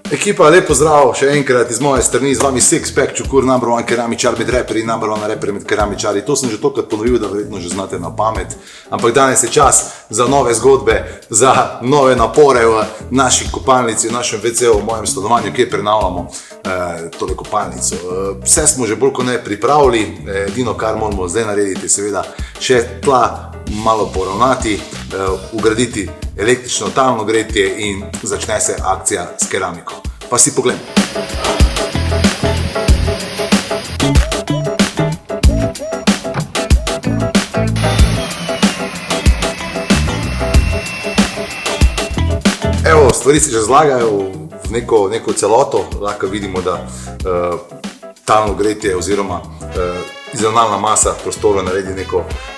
Ekipa, lep pozdrav še enkrat iz moje strani, z vami Sixpack, Čukur, number one keramičar med reperi, number one reper med keramičari. To sem že tokrat ponovil, da verjetno že znate na pamet, ampak danes je čas za nove zgodbe, za nove napore v naši kopalnici, v našem WC-u, v mojem stanovanju, kjer prenavljamo tole kopalnico. Vse smo že bolj kot ne pripravili, edino kar moramo zdaj narediti, seveda še tla malo poravnati, ugraditi električno talno gretje in začne se akcija s keramiko. Pa si pogledamo. Evo, stvari se že zlagajo v neko celoto, lahko vidimo, da talno gretje oziroma izravnalna masa prostoru naredi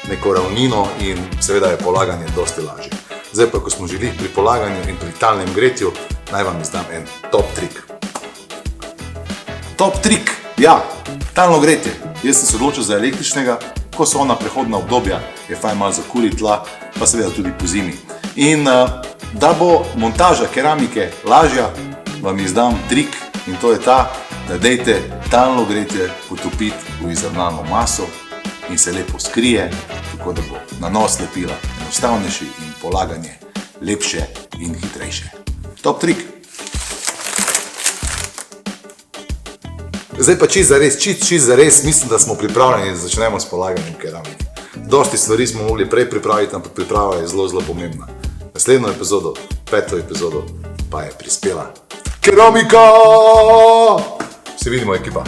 neko ravnino in seveda je polaganje dosti lažje. Zdaj pa, ko smo želi pri polaganju in pri talnem gretju, naj vam izdam en top trik. Top trik, ja, talno gretje. Jaz sem se odločil za električnega, ko so ona prehodna obdobja, je fajn malo zakuriti tla, pa seveda tudi po zimi. In da bo montaža keramike lažja, vam izdam trik in to je ta, da dejte talno gretje potopiti v izravnalno maso in se lepo skrije, tako da bo nanos lepila enostavnejši in polaganje lepše in hitrejše. Top trik. Zdaj pa čisto zares, mislim, da smo pripravljeni, da začnemo s polaganjem keramike. Dosti stvari smo mogli prej pripraviti, ampak priprava je zelo pomembna. Naslednjo epizodo, 5. epizodo, pa je prispela keramika! Se vidimo, ekipa.